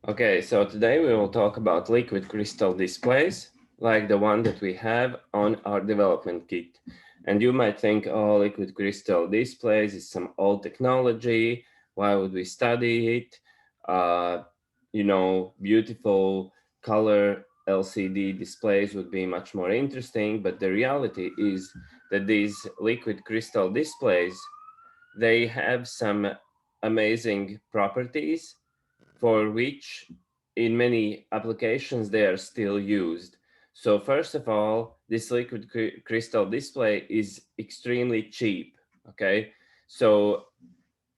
Okay, so today we will talk about liquid crystal displays, like the one that we have on our development kit. And you might think, oh, liquid crystal displays is some old technology. Why would we study it? Uh, beautiful color LCD displays would be much more interesting. But the reality is that these liquid crystal displays, they have some amazing properties for which in many applications they are still used. So first of all, this liquid crystal display is extremely cheap. Okay, so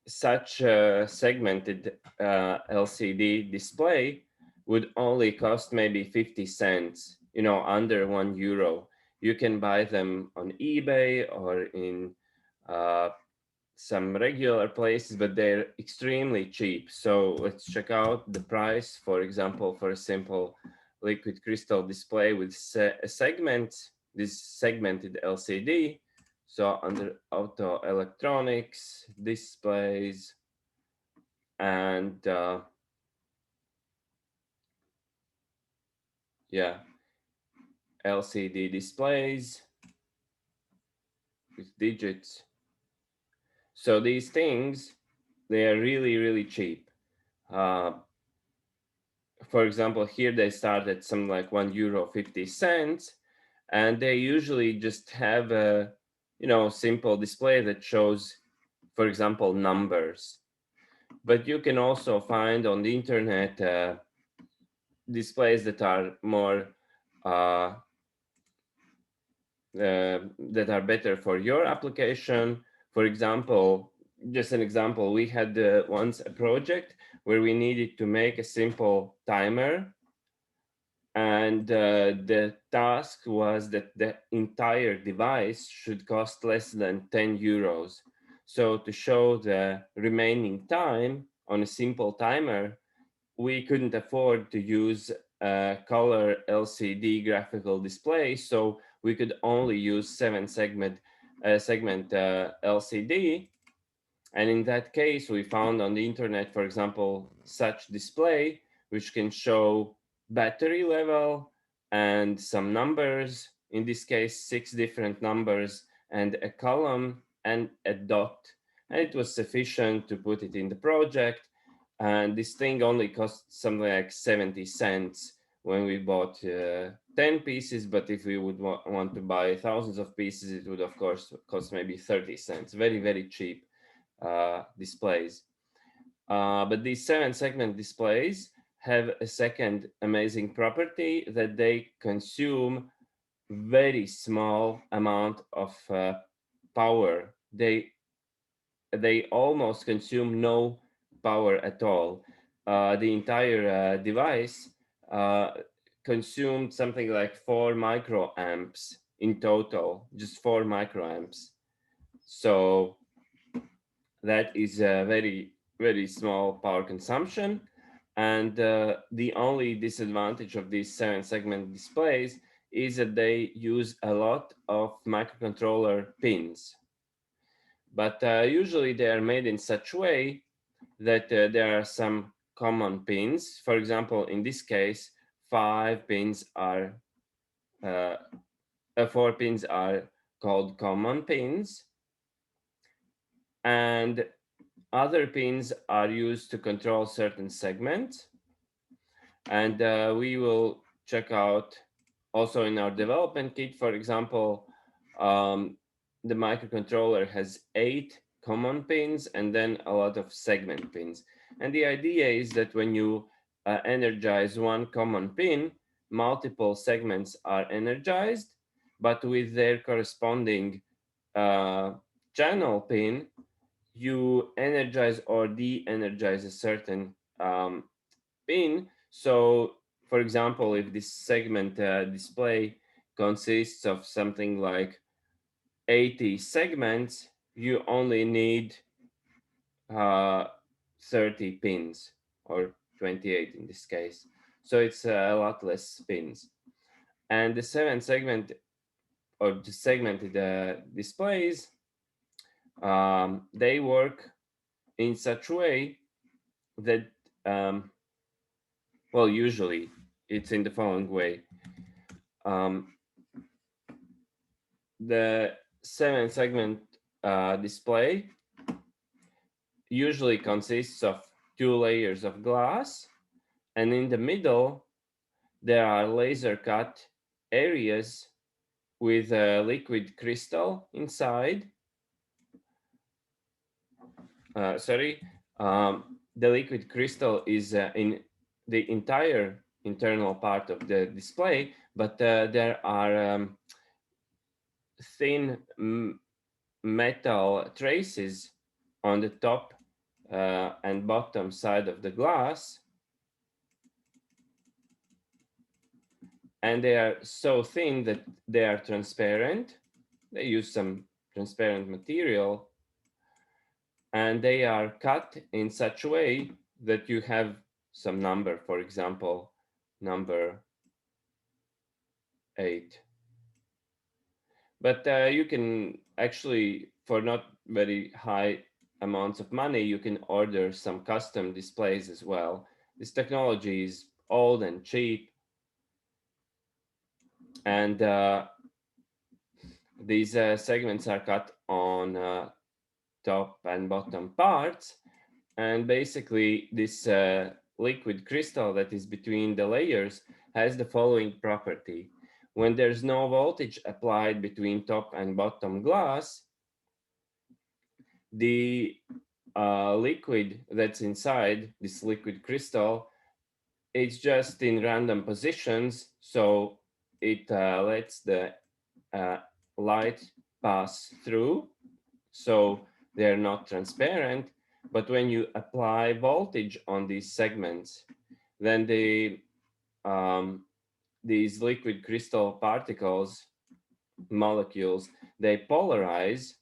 such a segmented LCD display would only cost maybe 50 cents, under €1. You can buy them on eBay or in uh, some regular places, but they're extremely cheap. So let's check out the price, for example, for a simple liquid crystal display with a segment, this segmented LCD. So under auto electronics, displays, and yeah, LCD displays with digits. So these things, they are really, really cheap. Uh, for example, here they start at something like €1.50, and they usually just have a simple display that shows, for example, numbers. But you can also find on the internet displays that are more uh, that are better for your application. For example, just an example, we had once a project where we needed to make a simple timer, and the task was that the entire device should cost less than €10. So to show the remaining time on a simple timer, we couldn't afford to use a color LCD graphical display, so we could only use segment LCD. And in that case, we found on the internet, for example, such display, which can show battery level and some numbers, in this case, 6 different numbers and a column and a dot. And it was sufficient to put it in the project. And this thing only cost something like 70 cents when we bought 10 pieces. But if we would want to buy thousands of pieces, it would, of course, cost maybe 30 cents. Very, very cheap displays. But these 7 segment displays have a second amazing property, that they consume very small amount of power. They almost consume no power at all. The entire device uh, consumed something like 4 microamps in total, just 4 microamps. So that is a very, very small power consumption. And the only disadvantage of these 7 segment displays is that they use a lot of microcontroller pins. But usually they are made in such way that there are some common pins. For example, in this case, 5 pins are, uh, 4 pins are called common pins, and other pins are used to control certain segments. And we will check out also in our development kit, for example, um, the microcontroller has 8 common pins and then a lot of segment pins. And the idea is that when you energize one common pin, multiple segments are energized, but with their corresponding uh, channel pin, you energize or de-energize a certain pin. So, for example, if this segment display consists of something like 80 segments, you only need uh, 30 pins, or 28 in this case. So it's a lot less pins. And the 7 segment or the segmented displays, they work in such a way that um, Well, usually it's in the following way. Um, the 7 segment display usually consists of 2 layers of glass, and in the middle there are laser cut areas with a liquid crystal inside. Sorry, the liquid crystal is in the entire internal part of the display, but there are thin metal traces on the top and bottom side of the glass, and they are so thin that they are transparent. They use some transparent material, and they are cut in such a way that you have some number, for example, number 8. But you can actually, for not very high amounts of money, you can order some custom displays as well. This technology is old and cheap, and these segments are cut on top and bottom parts. And basically, this liquid crystal that is between the layers has the following property. When there's no voltage applied between top and bottom glass, the liquid that's inside this liquid crystal, it's just in random positions, so it lets the uh, light pass through, so they're not transparent. But when you apply voltage on these segments, then these liquid crystal particles, molecules, they polarize,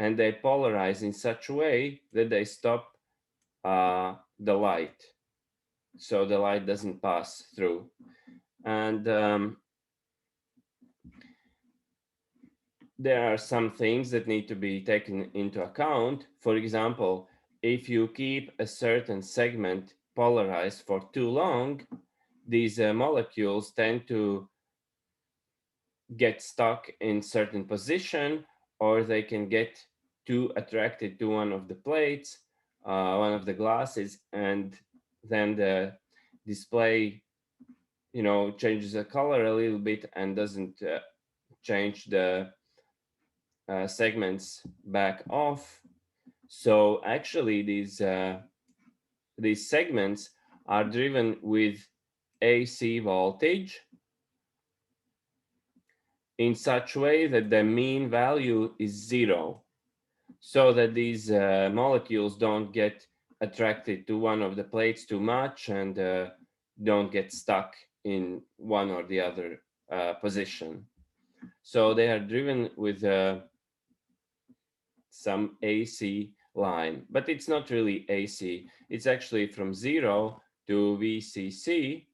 and they polarize in such a way that they stop the light, so the light doesn't pass through. And there are some things that need to be taken into account. For example, if you keep a certain segment polarized for too long, these molecules tend to get stuck in certain position, or they can get too attracted to one of the plates, one of the glasses, and then the display, changes the color a little bit and doesn't change the segments back off. So actually, these segments are driven with AC voltage in such way that the mean value is 0, so that these molecules don't get attracted to one of the plates too much and don't get stuck in one or the other position. So they are driven with some AC line, but it's not really AC. It's actually from 0 to VCC,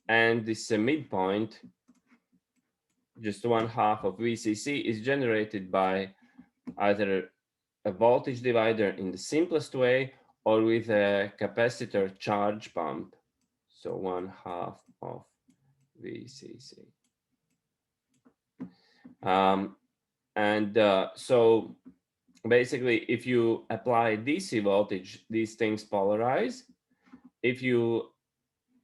and this midpoint, just 1/2 of VCC, is generated by either a voltage divider in the simplest way or with a capacitor charge pump. So 1/2 of VCC. And so basically, if you apply DC voltage, these things polarize. If you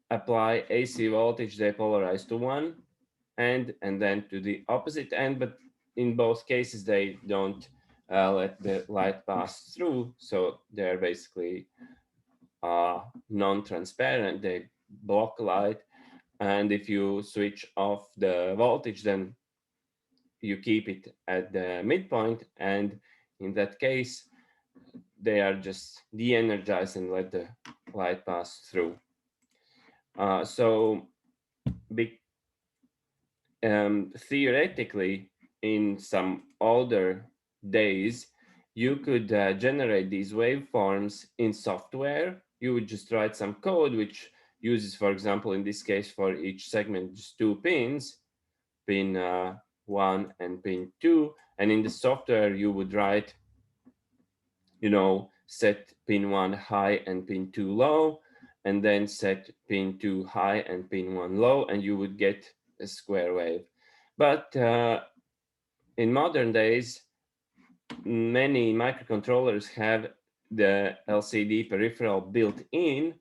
apply AC voltage, they polarize to one end and then to the opposite end. But in both cases, they don't let the light pass through. So they're basically non-transparent. They block light. And if you switch off the voltage, then you keep it at the midpoint. And in that case, they are just de-energized and let the light pass through. So theoretically, in some older days, you could generate these waveforms in software. You would just write some code which uses, for example, in this case, for each segment, just 2 pins, pin 1 and pin 2. And in the software, you would write, set pin 1 high and pin 2 low. and then set pin 2 high and pin 1 low, and you would get a square wave. But in modern days, many microcontrollers have the LCD peripheral built in,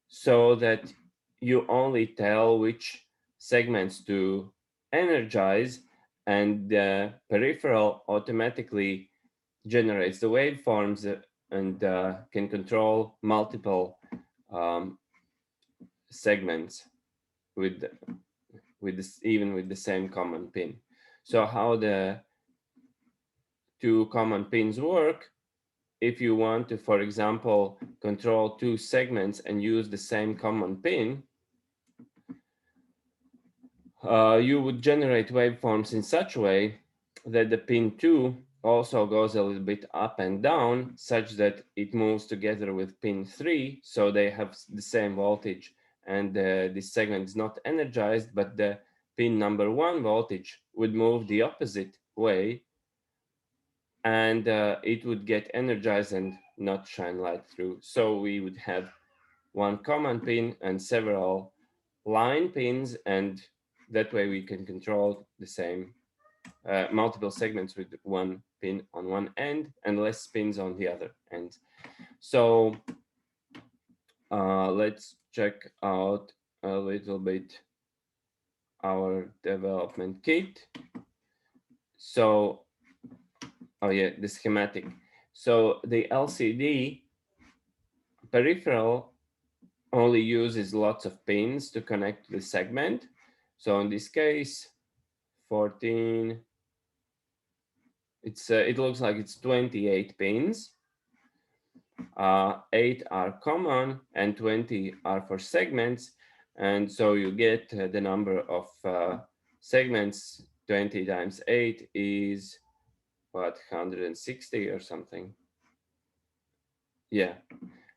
so that you only tell which segments to energize, and the peripheral automatically generates the waveforms and can control multiple um, segments with this, even with the same common pin. So how the two common pins work: if you want to, for example, control two segments and use the same common pin, you would generate waveforms in such a way that the pin 2 also goes a little bit up and down, such that it moves together with pin 3, so they have the same voltage, and this segment is not energized, but the pin number 1 voltage would move the opposite way, and it would get energized and not shine light through. So we would have one common pin and several line pins, and that way we can control the same multiple segments with one pin on one end and less pins on the other end. So let's check out a little bit our development kit. So, oh yeah, the schematic. So the LCD peripheral only uses lots of pins to connect the segment. So in this case, 14, it looks like it's 28 pins. 8 are common and 20 are for segments. And so you get the number of segments. 20 times 8 is what, 160 or something? Yeah,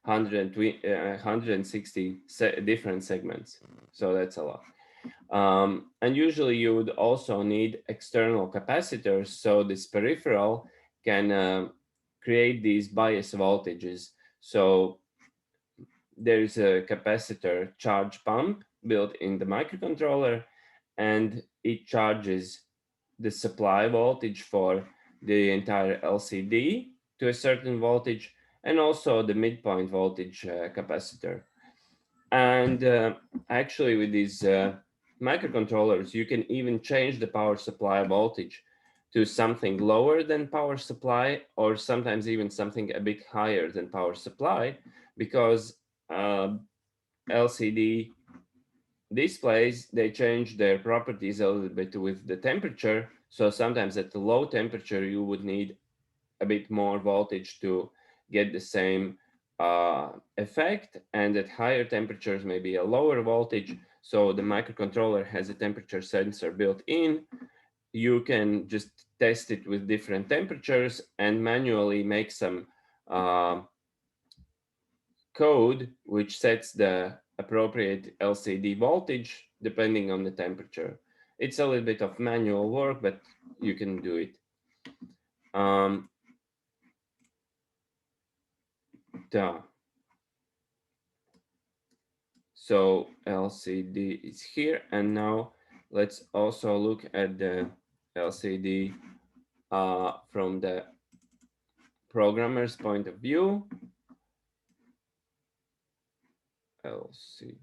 160 different segments. So that's a lot. And usually you would also need external capacitors, so this peripheral can create these bias voltages. So there's a capacitor charge pump built in the microcontroller, and it charges the supply voltage for the entire LCD to a certain voltage, and also the midpoint voltage capacitor. And actually, with these microcontrollers, you can even change the power supply voltage to something lower than power supply, or sometimes even something a bit higher than power supply, because uh, LCD displays, they change their properties a little bit with the temperature. So sometimes at the low temperature, you would need a bit more voltage to get the same effect, and at higher temperatures maybe a lower voltage. So the microcontroller has a temperature sensor built in. You can just test it with different temperatures and manually make some code which sets the appropriate LCD voltage depending on the temperature. It's a little bit of manual work, but you can do it. So LCD is here, and now let's also look at the LCD from the programmer's point of view. LCD.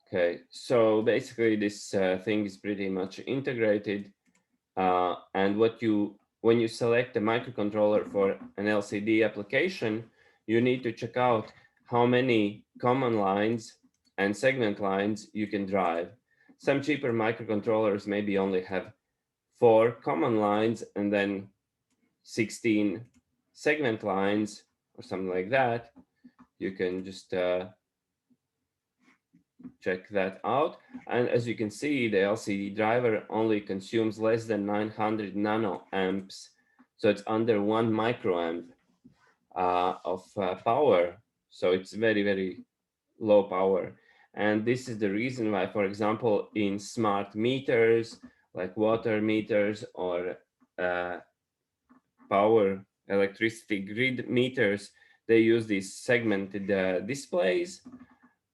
Okay, so basically this thing is pretty much integrated, and when you select a microcontroller for an LCD application, you need to check out how many common lines and segment lines you can drive. Some cheaper microcontrollers maybe only have 4 common lines and then 16 segment lines or something like that. You can just check that out. And as you can see, the LCD driver only consumes less than 900 nanoamps. So it's under 1 microamp of power. So it's very, very low power. And this is the reason why, for example, in smart meters, like water meters or power electricity grid meters, they use these segmented displays.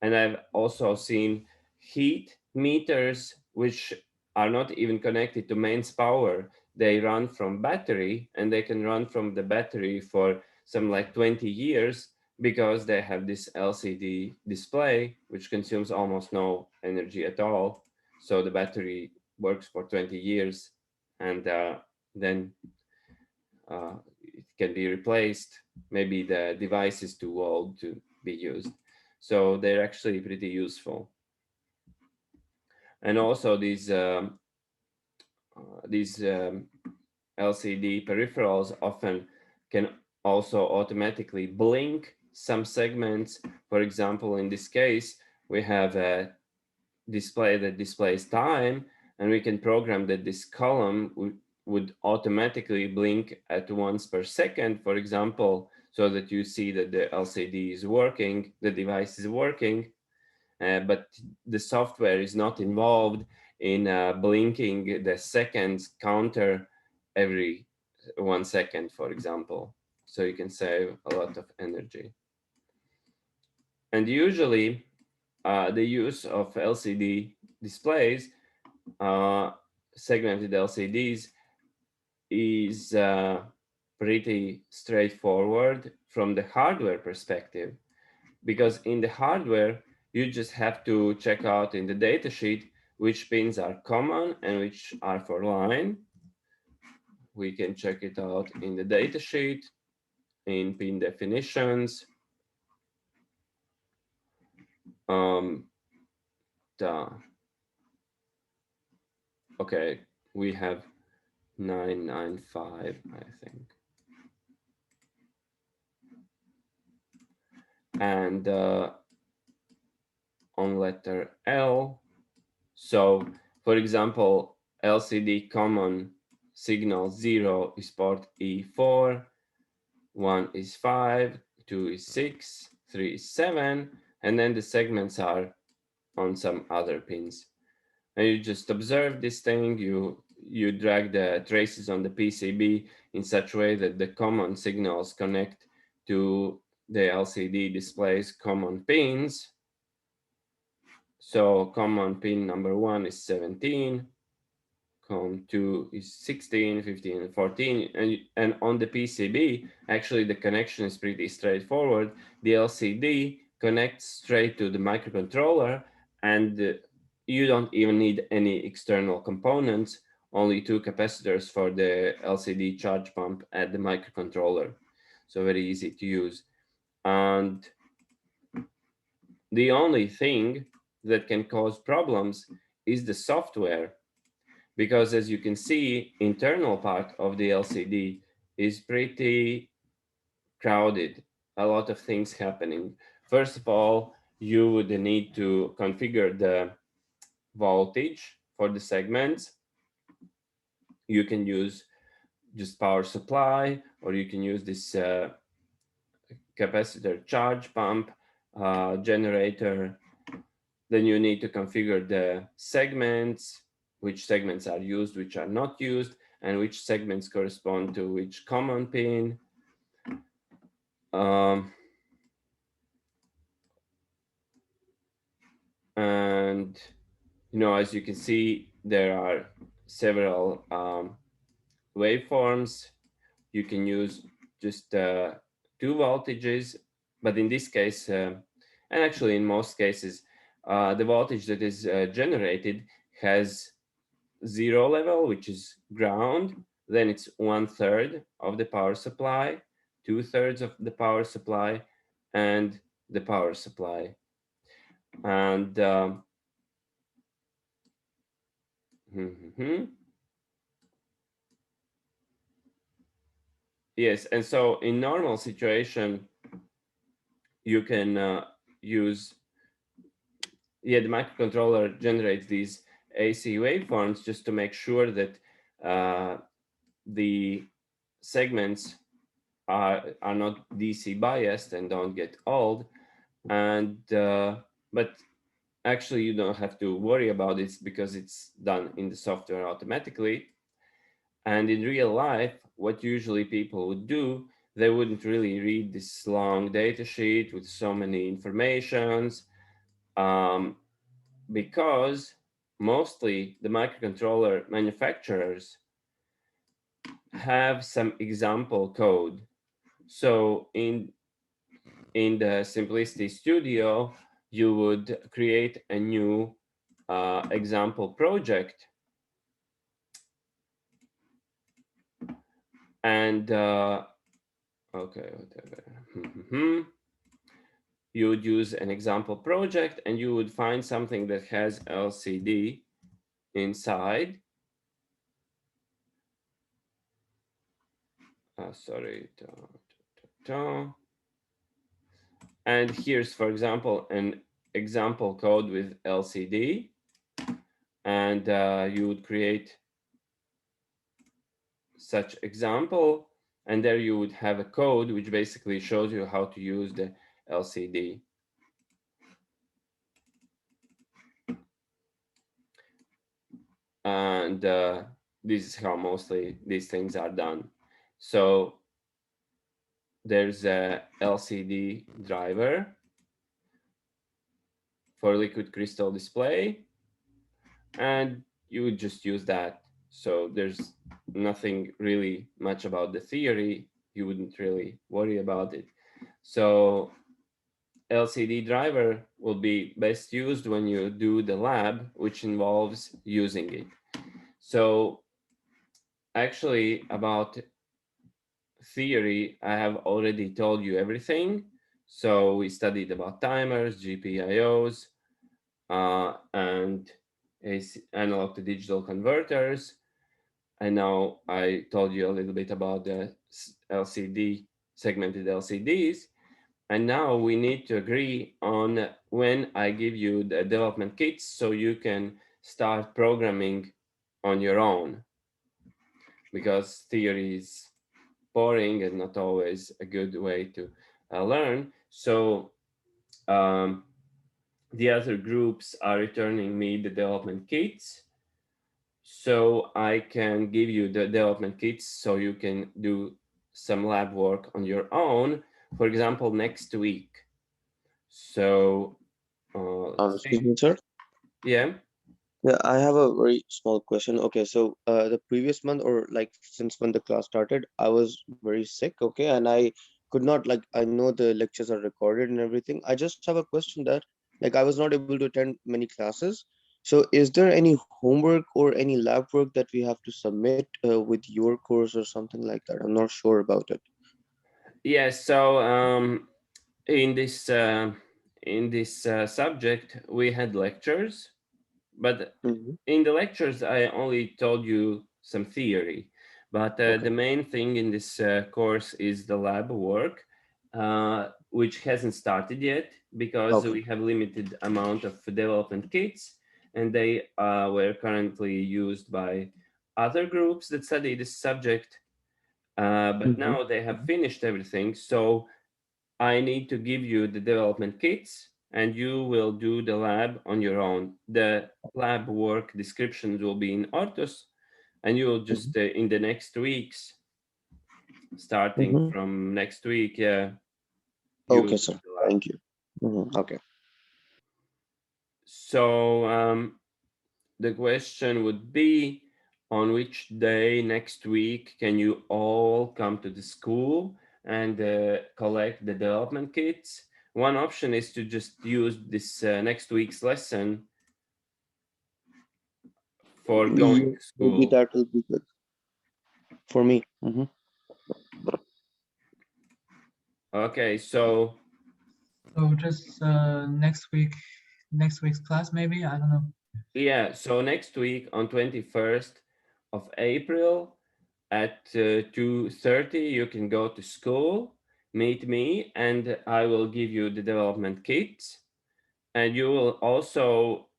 And I've also seen heat meters, which are not even connected to mains power. They run from battery, and they can run from the battery for some like 20 years because they have this LCD display, which consumes almost no energy at all. So the battery works for 20 years, and then it can be replaced. Maybe the device is too old to be used. So they're actually pretty useful. And also these LCD peripherals often can also automatically blink some segments. For example, in this case, we have a display that displays time, and we can program that this column would automatically blink at once per second, for example, so that you see that the LCD is working, the device is working, but the software is not involved in blinking the seconds counter every 1 second, for example. So you can save a lot of energy. And usually, the use of LCD displays, uh, segmented LCDs, is pretty straightforward from the hardware perspective, because in the hardware, you just have to check out in the datasheet which pins are common and which are for line. We can check it out in the datasheet, in pin definitions. Um, okay, we have 995, I think. And on letter L, so for example, LCD common signal 0 is port E4, 1 is 5, 2 is 6, 3 is 7, and then the segments are on some other pins. And you just observe this thing, you drag the traces on the PCB in such a way that the common signals connect to the LCD display's common pins. So common pin number 1 is 17, COM2 is 16, 15, and 14. And on the PCB, actually the connection is pretty straightforward. The LCD connects straight to the microcontroller, and you don't even need any external components, only two capacitors for the LCD charge pump at the microcontroller. So very easy to use. And the only thing that can cause problems is the software, because as you can see, internal part of the LCD is pretty crowded, a lot of things happening. First of all, you would need to configure the voltage for the segments. You can use just power supply, or you can use this capacitor charge pump generator. Then you need to configure the segments, which segments are used, which are not used, and which segments correspond to which common pin. And as you can see, there are several waveforms. You can use just two voltages, but in this case, and actually in most cases, the voltage that is generated has 0 level, which is ground. Then it's 1/3 of the power supply, 2/3 of the power supply, and the power supply. And yes, and so in normal situation, you can use, the microcontroller generates these AC waveforms just to make sure that the segments are not DC biased and don't get old. And but actually you don't have to worry about it because it's done in the software automatically. And in real life, what usually people would do, they wouldn't really read this long data sheet with so many informations, um, because mostly the microcontroller manufacturers have some example code. So in the Simplicity Studio, you would create a new example project, and okay, whatever. You would use an example project, and you would find something that has LCD inside. Sorry. And here's, for example, an example code with LCD, and you would create such example, and there you would have a code which basically shows you how to use the LCD. And this is how mostly these things are done. So there's a LCD driver for liquid crystal display, and you would just use that. So there's nothing really much about the theory. You wouldn't really worry about it. So LCD driver will be best used when you do the lab, which involves using it. So actually about theory, I have already told you everything. So we studied about timers, GPIOs, and analog to digital converters. And now I told you a little bit about the LCD, segmented LCDs. And now we need to agree on when I give you the development kits so you can start programming on your own, because theory is boring and not always a good way to learn. So um, the other groups are returning me the development kits, so I can give you the development kits so you can do some lab work on your own, for example, next week. So let's Excuse see. me, sir. Yeah. Yeah, I have a very small question. Okay, so the previous month or like since when the class started, I was very sick, okay, and I could not like I know the lectures are recorded and everything. I just have a question that like I was not able to attend many classes. So is there any homework or any lab work that we have to submit with your course or something like that? I'm not sure about it. Yes. So in this subject, we had lectures, but Hmm. in the lectures, I only told you some theory. But Okay. the main thing in this course is the lab work, which hasn't started yet because Okay. we have limited amount of development kits, and they were currently used by other groups that study this subject. But Hmm. now they have finished everything, so I need to give you the development kits, and you will do the lab on your own. The lab work descriptions will be in Artus, and you will Hmm. just, in the next weeks, starting Hmm. from next week, yeah, you Okay, will sir. do the lab. Thank you. Okay. So the question would be, on which day next week can you all come to the school and collect the development kits? One option is to just use this next week's lesson for going Yeah, to maybe school. that will be good for me. Hmm. Okay, so So just next week's class, maybe? I don't know. yeah, so next week on 21st of April at 2:30 you can go to school, meet me, and I will give you the development kits. And you will also,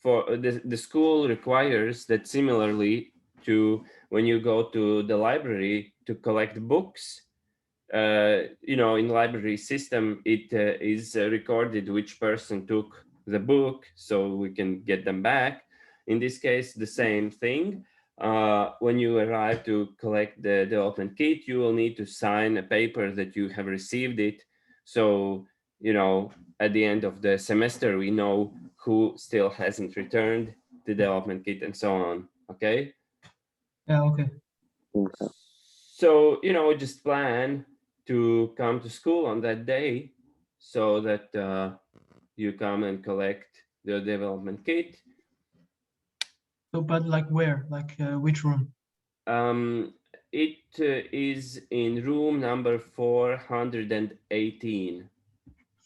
for the school requires that similarly to when you go to the library to collect books, in library system, it is recorded which person took the book so we can get them back. In this case, the same thing. when you arrive to collect the development kit, you will need to sign a paper that you have received it. So, at the end of the semester, we know who still hasn't returned the development kit and so on. Okay. Yeah, okay. Okay. So, just plan to come to school on that day so that you come and collect the development kit. So, but like where? Like which room? Um, it is in room number 418.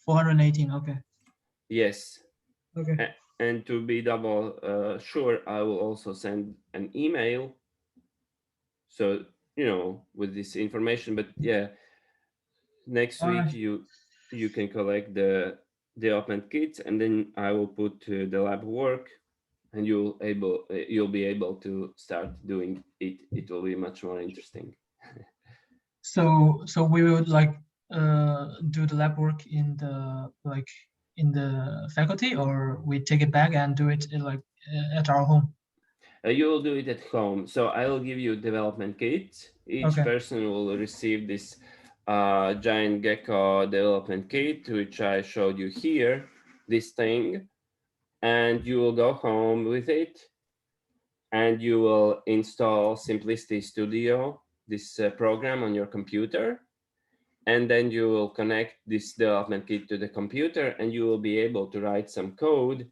418. Okay. Yes. Okay. And to be double sure, I will also send an email. So, with this information. But yeah, next All week right. you can collect the development kits, and then I will put the lab work, and you'll be able to start doing it. It will be much more interesting. So we would like do the lab work in the faculty, or we take it back and do it like at our home. You will do it at home. So I will give you development kits. Each Okay. person will receive this giant gecko development kit, which I showed you here, this thing, and you will go home with it, and you will install Simplicity Studio, this program on your computer, and then you will connect this development kit to the computer, and you will be able to write some code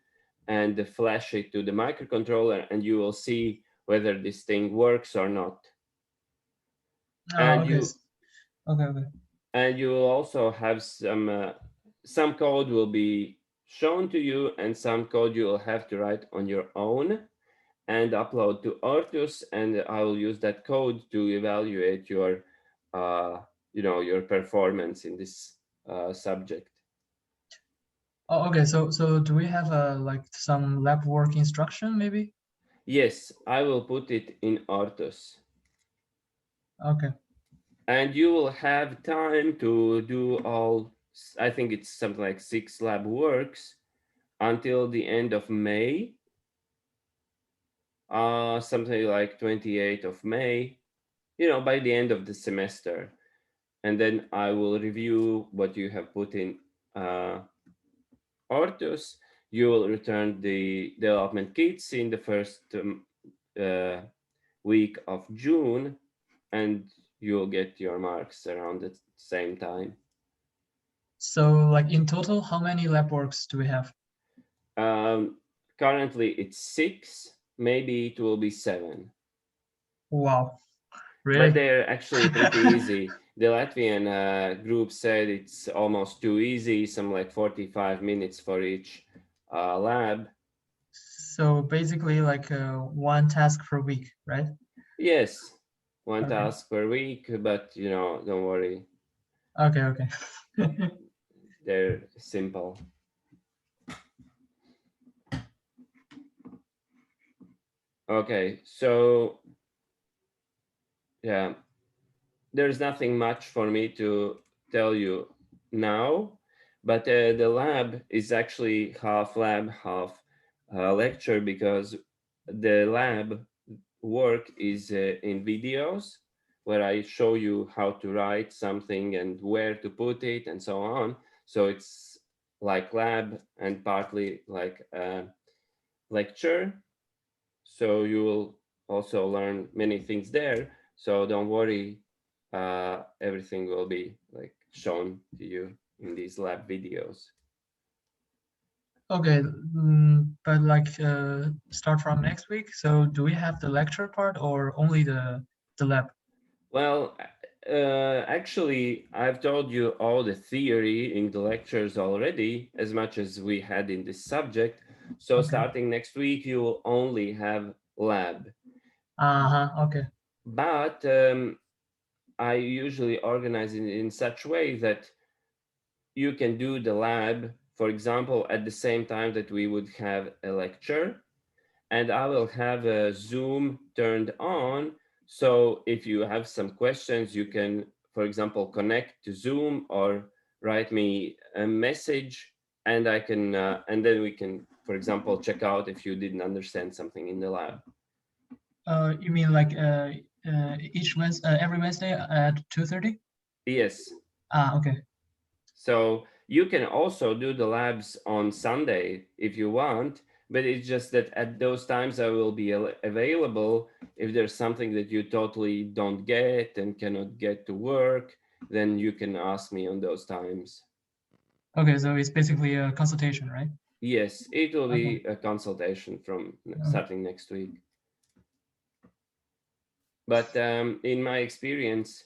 and flash it to the microcontroller, and you will see whether this thing works or not. And Okay. you Okay. Okay. and you will also have some code will be shown to you, and some code you will have to write on your own and upload to Artus, and I will use that code to evaluate your your performance in this subject. Oh, okay. So do we have like some lab work instruction maybe? Yes, I will put it in Artus. Okay. And you will have time to do all, I think it's something like 6 lab works until the end of May, something like 28th of May, by the end of the semester. And then I will review what you have put in Artus. You will return the development kits in the first uh, week of June, and you'll get your marks around the same time. So like in total, how many lab works do we have? Um, Currently, it's 6. Maybe it will be 7. Wow. But Really? they're actually pretty easy. The Latvian group said it's almost too easy, some like 45 minutes for each lab. So basically like one task per week, right? Yes, one Okay. task per week, but don't worry, Okay. Okay. they're simple. Okay, so yeah, there's nothing much for me to tell you now, but the lab is actually half lab, half lecture, because the lab work is in videos where I show you how to write something and where to put it and so on. So it's like lab and partly like a lecture. So you will also learn many things there. So don't worry, everything will be like shown to you in these lab videos. Okay, but like start from next week. So do we have the lecture part or only the lab? Well, actually, I've told you all the theory in the lectures already, as much as we had in this subject. So Okay. starting next week, you will only have lab. Uh-huh. Okay. But I usually organize it in such way that you can do the lab, for example, at the same time that we would have a lecture, and I will have a Zoom turned on. So if you have some questions, you can, for example, connect to Zoom or write me a message, and and then we can, for example, check out if you didn't understand something in the lab. You mean like each Wednesday, every Wednesday at 2:30? Yes. Ah, okay. So you can also do the labs on Sunday if you want, but it's just that at those times I will be available. If there's something that you totally don't get and cannot get to work, then you can ask me on those times. Okay, so it's basically a consultation, right? Yes, it will Okay. be a consultation from Okay. starting next week. But in my experience,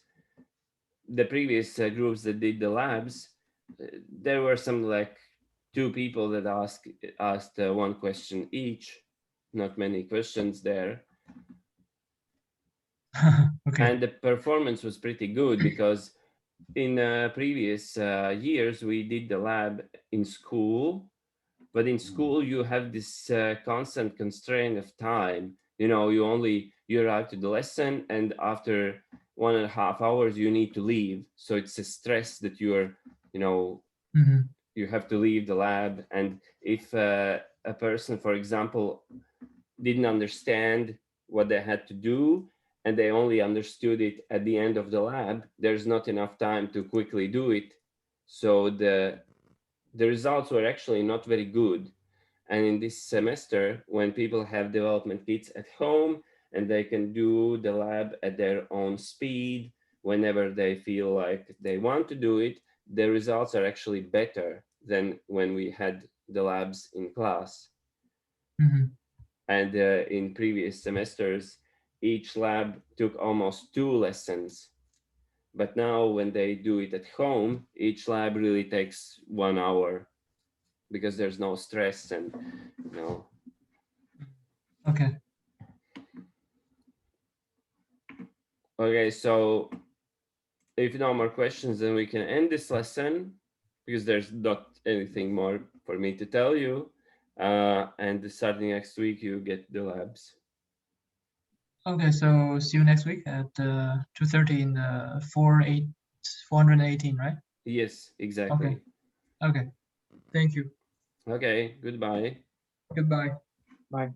the previous groups that did the labs, there were some like two people that asked one question each, not many questions there, Okay. and the performance was pretty good because in previous years we did the lab in school, but in school you have this constant constraint of time. You know, you arrive to the lesson and after 1.5 hours you need to leave, so it's a stress that you're, you know, Mhm. you have to leave the lab. And if a person, for example, didn't understand what they had to do and they only understood it at the end of the lab, there's not enough time to quickly do it. So the results were actually not very good. And in this semester, when people have development kits at home and they can do the lab at their own speed whenever they feel like they want to do it, the results are actually better than when we had the labs in class. Mhm. And in previous semesters, each lab took almost 2 lessons. But now, when they do it at home, each lab really takes 1 hour because there's no stress and, you know. Okay. Okay, so if no more questions, then we can end this lesson because there's not anything more for me to tell you. And starting next week, you get the labs. Okay, so see you next week at 2:30 in 418, right? Yes, Okay. exactly. Okay. Thank you. Okay, goodbye. Goodbye. Bye.